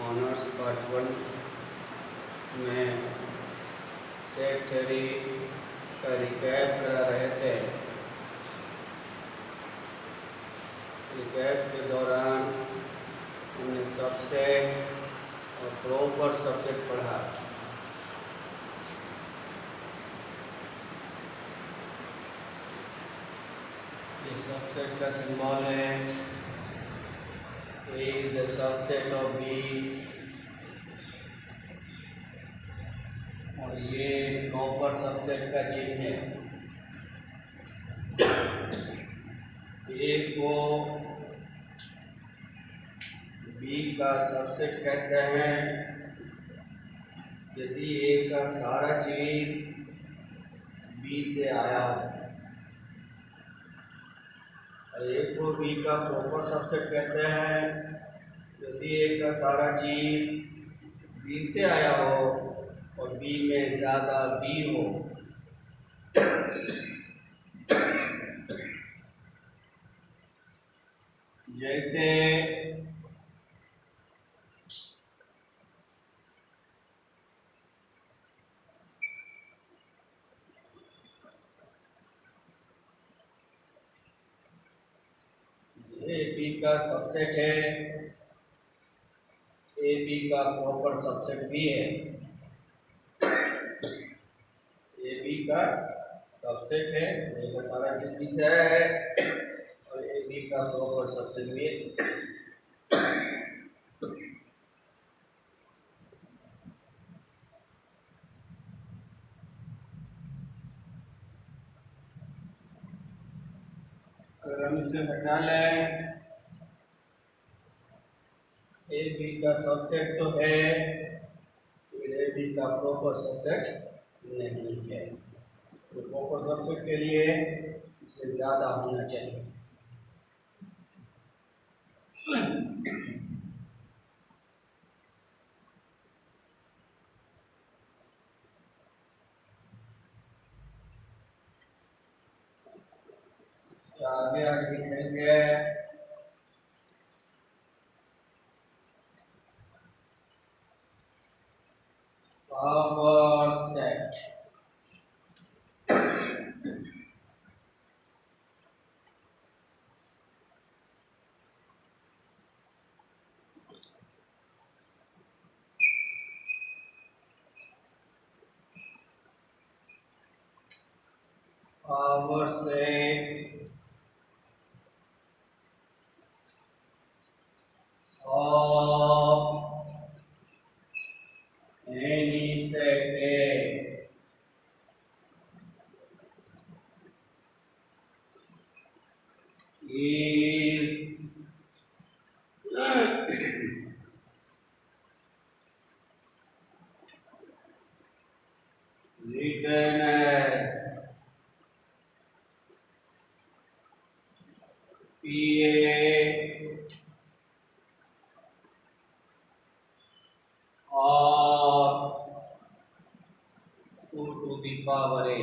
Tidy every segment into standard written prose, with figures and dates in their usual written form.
Honours part 1 में set theory का recap करा रहे थे। रिकैप के दौरान हमने सबसेट और प्रॉपर सबसेट पढ़ा। ये सबसेट का सिंबल है A is the subset of B और ये प्रॉपर सबसेट का चिन्ह है। A को B का सबसेट कहते हैं यदि A का सारा चीज B से आया हो, और A को B का प्रॉपर सबसेट कहते हैं यदि A का सारा चीज B से आया हो और B में ज़्यादा B हो। जैसे A B का सबसेट है, A B का प्रॉपर सबसेट भी है। A B का सबसेट है, A का सारा चीज B से है और A B का प्रॉपर सबसेट भी है। अगर हम इसे हटा लें, ए बी का सबसेट तो है, फिर ए बी का प्रॉपर सबसेट नहीं है। तो प्रॉपर सबसेट के लिए इसमें ज़्यादा होना चाहिए। आगे आगे लिखेंगे power set. Power set of any set A is written as PA or 2 to the power A।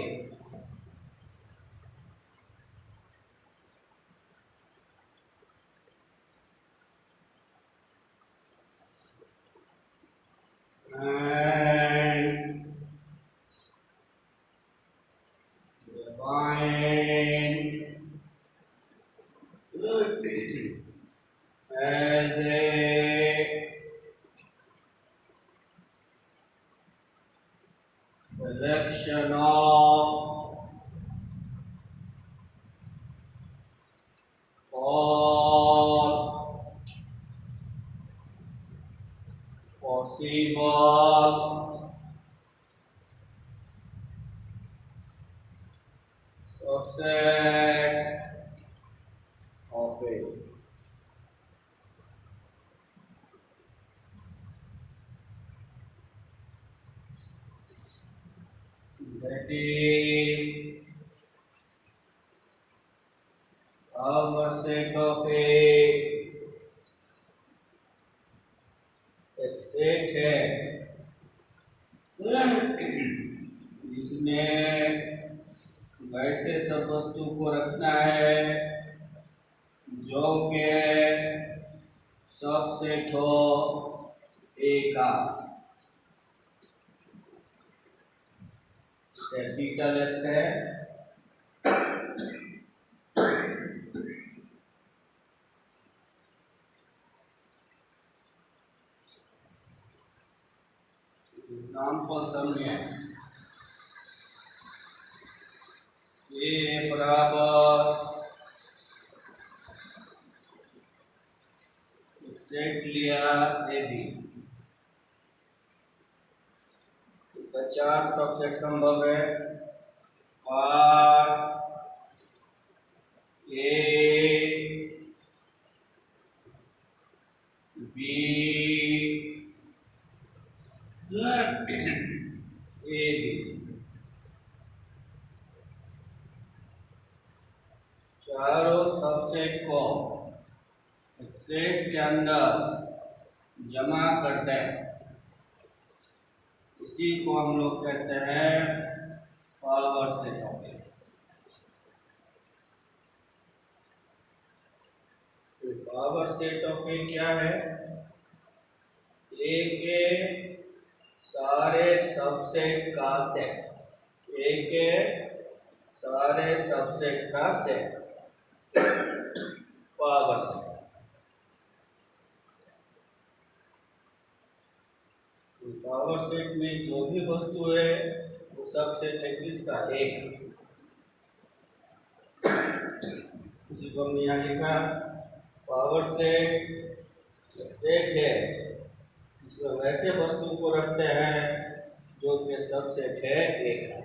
And define as a collection of all possible subsets of A। That is our set of A एक set है जिसमें वैसे सब वस्तु को रखना है जो के सबसेट हो ए का, कैपिटल एक्स है, एग्जाम्पल समझे। ए बराबर सेट लिया ए बी, इसका 4 सबसेट संभव है। Are A B A B, चारों सबसेट को एक सेट के अंदर जमा करते हैं, इसी को हम लोग कहते हैं पावर सेट ऑफ ए। तो पावर सेट ऑफ ए क्या है? ए के सारे सबसेट का सेट, ए के सारे सबसेट का set power set. Power set में जो भी वस्तु है वो सब सेट है किसका? एक। उसी को हमने यहाँ लिखा, पावर सेट सेट है इसमें वैसे वस्तु को रखते हैं जो कि सब सेट है एक का।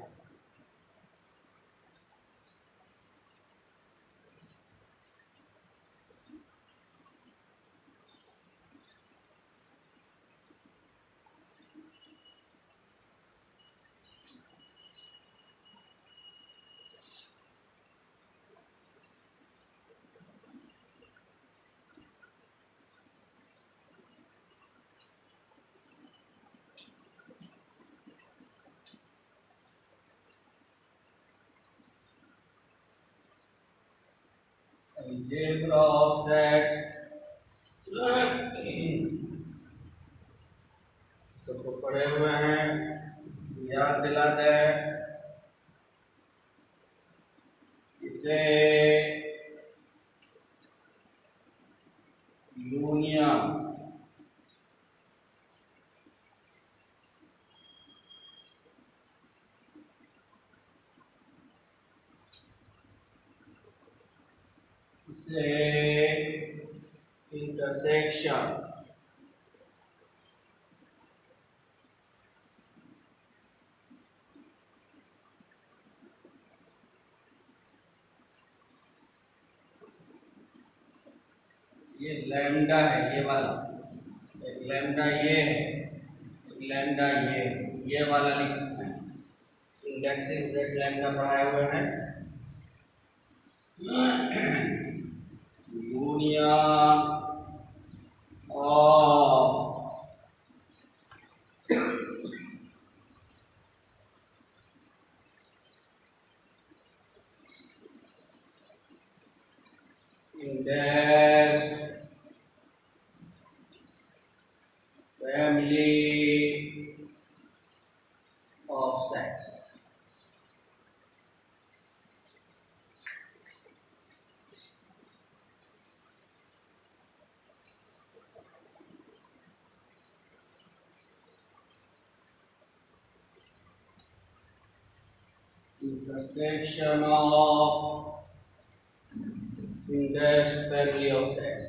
Algebra of sets सबको पढ़े हुए हैं, याद दिला दें। इसे यूनियन से इंटरसेक्शन ये लैम्डा है, ये वाला एक लैम्डा ये है, एक लैम्डा ये वाला लिखना है। इंडेक्सिंग सेट लैम्डा पढ़ाए हुए हैं। Union of index family of sets। Intersection of indexed family of sets।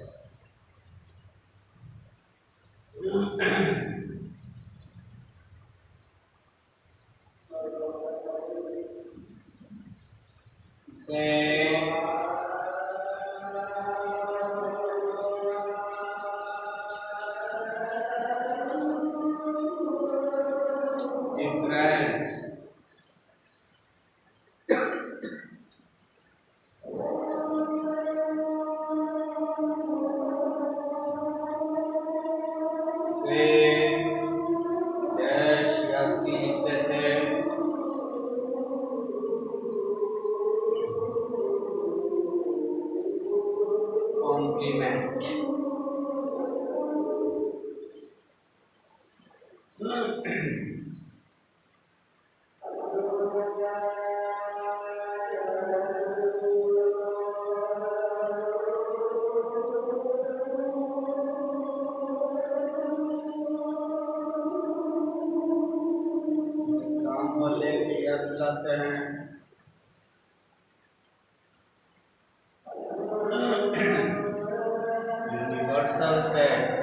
से डिफरेंस से डैश या सी लिखते थे। कॉम्प्लीमेंट। एग्जाम्पल लेके याद दिलाते हैं। यूनिवर्सल सेट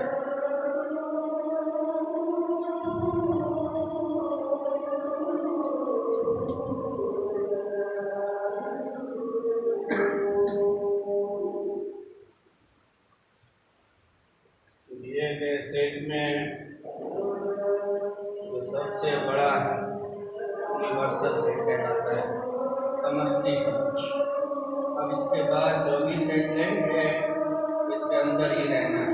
दिए गए सेट में जो सबसे बड़ा यूनिवर्सल सेट कहलाता है, समष्टि समूह। अब इसके बाद जो भी सेट लेंगे इसके अंदर ही रहना है।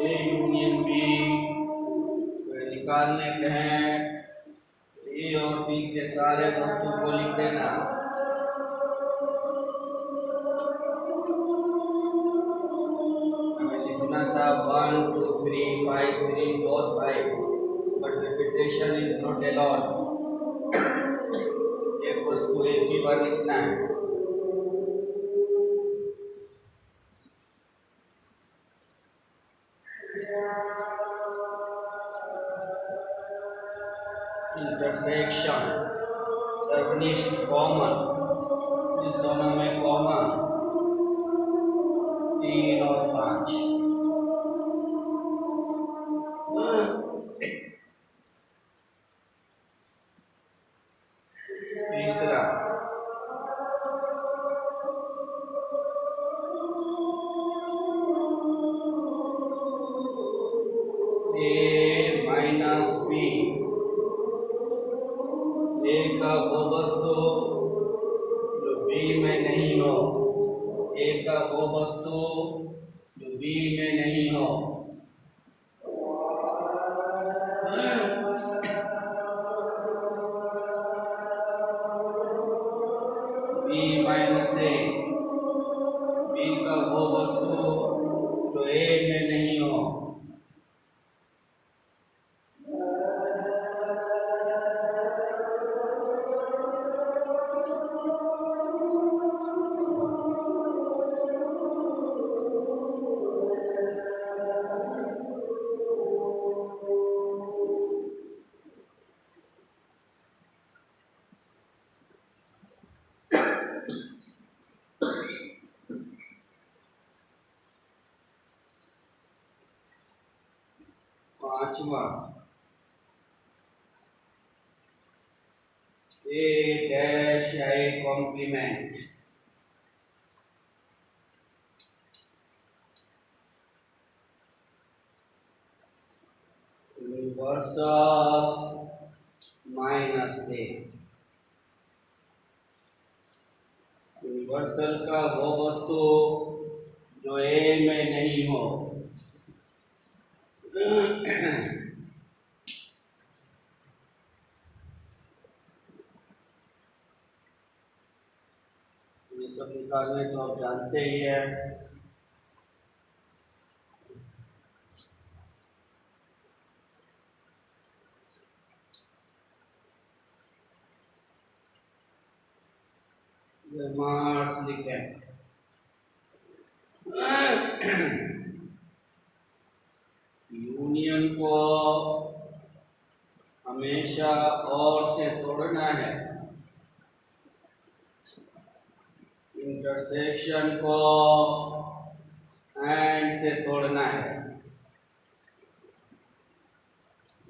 यूनियन बी निकालने के हैं, ए और बी के सारे वस्तु को लिख देना। हमें लिखना था 1 2 3 5 3 4 5, but repetition is not allowed. एक वस्तु एक ही बार लिखना है। इंटरसेक्शन, सर्वनिष्ठ, कॉमन, इस दोनों में कॉमन 3 और 5। तीसरा ए माइनस बी, ए का वो वस्तु जो बी में नहीं हो, ए का वो वस्तु जो बी में नहीं हो। बी माइनस ए, बी का वो वस्तु जो ए में नहीं हो। पांचवा A dash I complement. Universal minus A, universal का वो वस्तु जो ए में नहीं हो। ये सब निकालने तो आप जानते ही है। मार्क्स लिखें। यूनियन को हमेशा और से तोड़ना है, इंटरसेक्शन को एंड से तोड़ना है।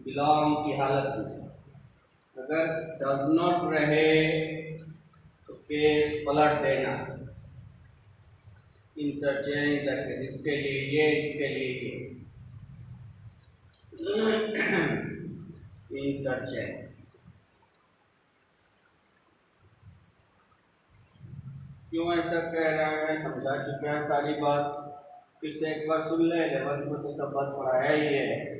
बिलोंग की हालत में। अगर डज नॉट रहे तो केस पलट देना, इंटरचेंज रखे, इसके लिए ये, इसके लिए ये इंटरचेंज। क्यों ऐसा कह रहा है, समझा चुके हैं सारी बात, फिर से एक बार सुन ले। 11th में तो सब बात पढ़ाया ही है।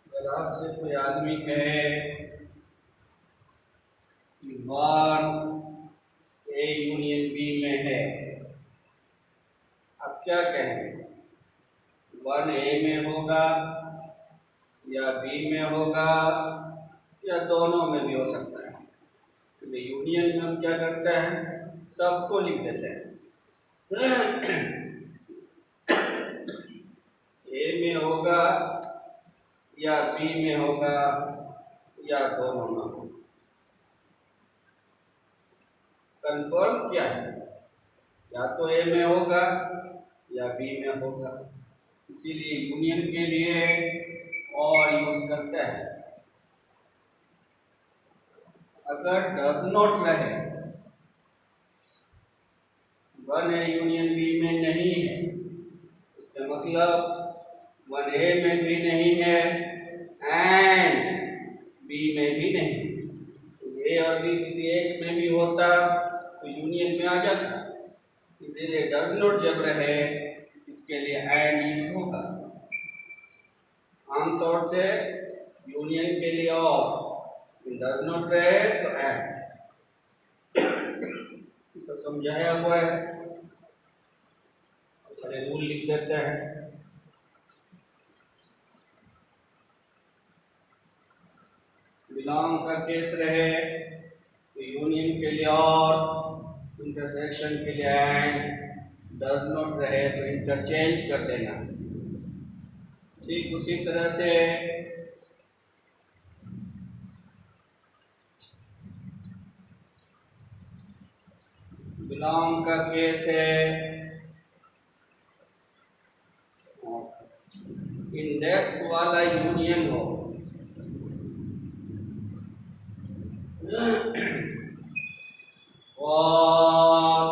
अगर आपसे कोई आदमी कहे कि 1 ए यूनियन बी में है, आप क्या कहेंगे? 1 ए में होगा या बी में होगा या दोनों में भी हो सकता है। तो यूनियन में हम क्या करते हैं, सबको लिख देते हैं। ए में होगा या बी में होगा या दोनों में होगा। कंफर्म क्या है, या तो ए में होगा या बी में होगा, इसीलिए यूनियन के लिए और यूज करते हैं। अगर डज नॉट रहे, 1 ए यूनियन बी में नहीं है, इसका मतलब 1 ए में भी नहीं है एंड बी में भी नहीं। ए और बी किसी एक में भी होता तो यूनियन में आ जाता, इसीलिए डज नॉट जब रहे इसके लिए एंड यूज होगा। आमतौर से यूनियन के लिए और, डज नॉट रहे तो एंड, सब समझाया हुआ है, थोड़े रूल लिख देते हैं। बिलोंग का केस रहे तो यूनियन के लिए और, इंटरसेक्शन के लिए एंड, डज नॉट रहे तो इंटरचेंज कर देना। ठीक उसी तरह से बिलोंग का केस है, इंडेक्स वाला यूनियन हो, और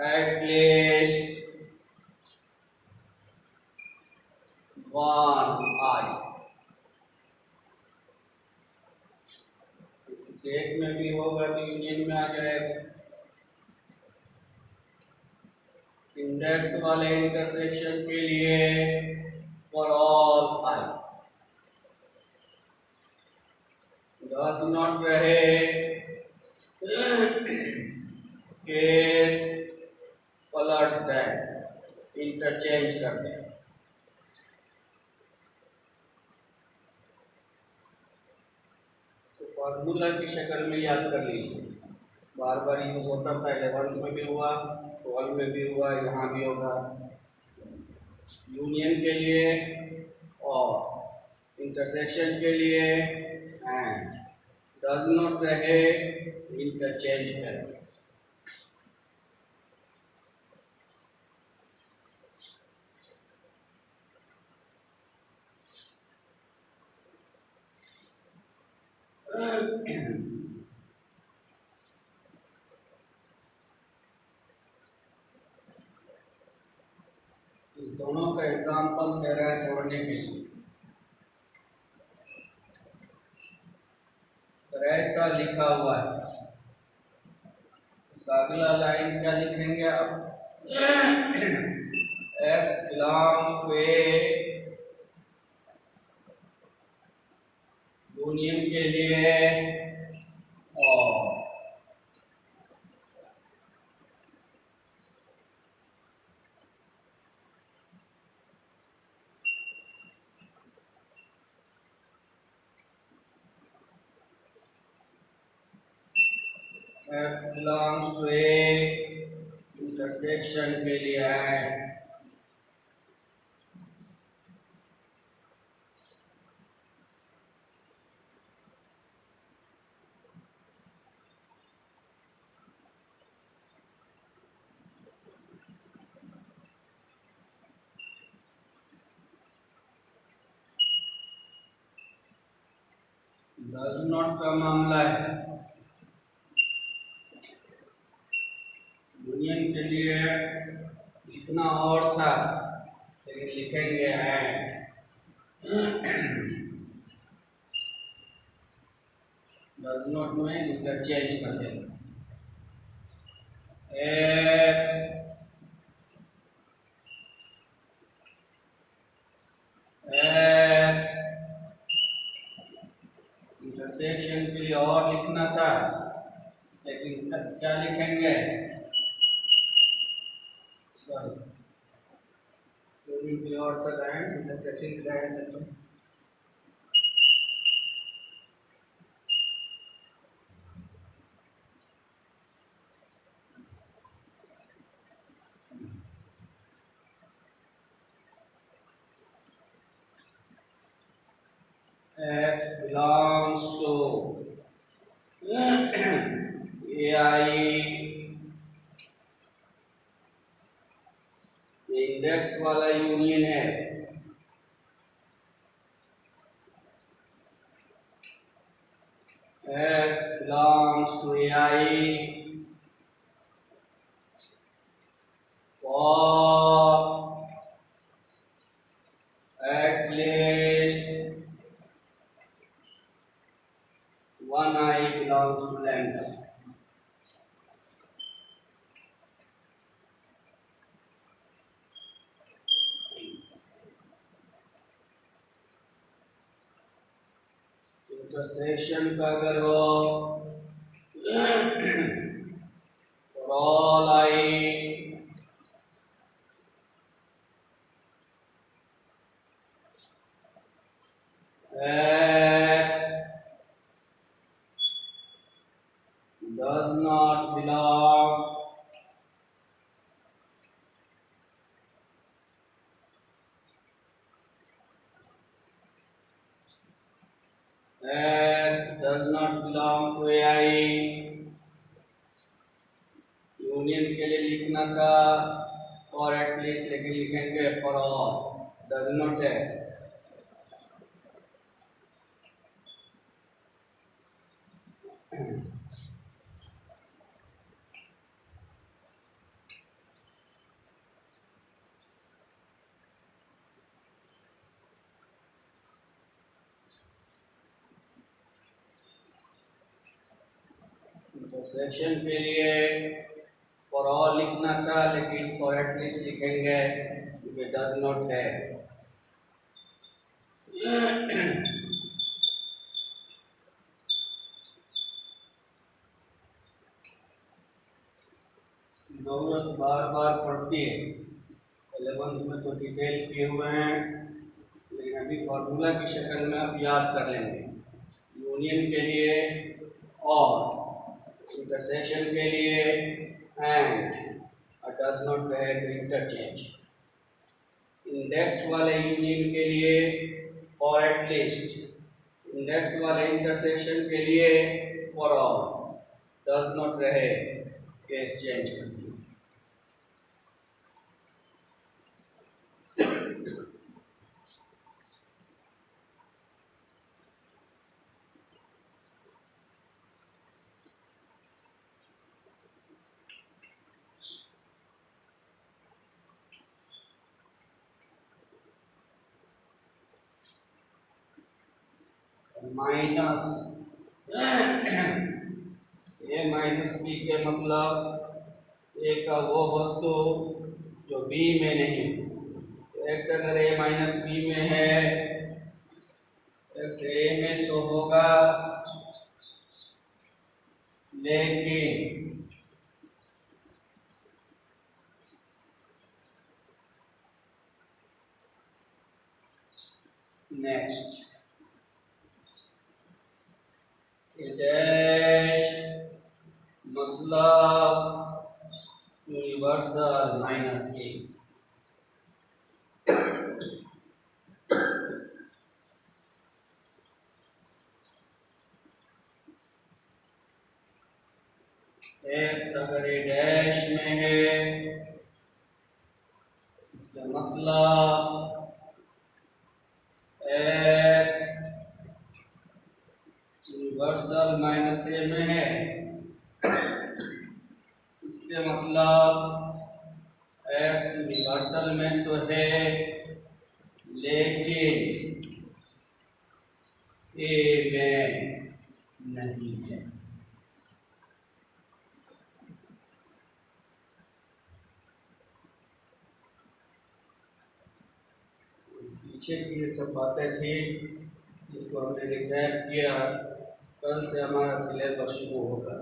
at least 1 I, सेट में भी होगा तो यूनियन में आ जाएगा। इंडेक्स वाले इंटरसेक्शन के लिए for all I, does not रहे केस पलट दें, इंटरचेंज कर दें। फार्मूला की शक्ल में याद कर लीजिए, बार बार यूज होता था, 11th में भी हुआ, 12 में भी हुआ, यहाँ भी होगा। यूनियन के लिए और, इंटरसेक्शन के लिए एंड, डज नॉट रहे इंटरचेंज करें। इस दोनों का एग्जाम्पल दे रहा है तोड़ने के लिए। तो ऐसा लिखा हुआ है, इसका अगला लाइन क्या लिखेंगे आप, x belongs to A, union के लिए और, x belongs to A, intersection के लिए है, डज नॉट का मामला है। यूनियन के लिए लिखना और था, लेकिन लिखेंगे एंड। डज नॉट में इंटरचेंज कर देंगे। एक्स एक्स इंटरसेक्शन के लिए और लिखना था, लेकिन क्या लिखेंगे? यूनियन के लिए और था एंड, इंटरसेक्शन के लिए and. X belongs to AI, index वाला यूनियन है। X belongs to AI for at least one I belongs to lambda. Intersection का अगर हो for all I X does not belong X does not belong to AI। Union के लिए लिखना था और एटलीस्ट, लेकिन लिखेंगे फॉर ऑल। डज नॉट है। इंटरसेक्शन के लिए फॉर ऑल लिखना था, लेकिन फॉर एटलीस्ट लिखेंगे क्योंकि डज नॉट है। जरूरत बार बार पड़ती है। 11th में तो डिटेल किए हुए हैं, लेकिन अभी फॉर्मूला की शक्ल में आप याद कर लेंगे। यूनियन के लिए और, इंटरसेक्शन के लिए एंड, और डज नॉट रहे तो इंटरचेंज। इंडेक्स वाले यूनियन के लिए फॉर एटलीस्ट, इंडेक्स वाले इंटरसेक्शन के लिए फॉर ऑल। डज नॉट रहे केस चेंज कर दिया। माइनस ए माइनस बी के मतलब ए का वो वस्तु जो बी में नहीं। तो एक्स अगर ए माइनस बी में है, एक्स ए में तो होगा, लेकिन नेक्स्ट डैश मतलब यूनिवर्सल माइनस ए। एक्स अगर ए डैश में है, इसका मतलब एक्स यूनिवर्सल माइनस ए में है, इसके मतलब एक्स यूनिवर्सल में तो है लेकिन ए में नहीं है। पीछे की ये सब बातें थी, इसको हमने रिकैप किया। कल से हमारा सिलेबस शुरू होगा।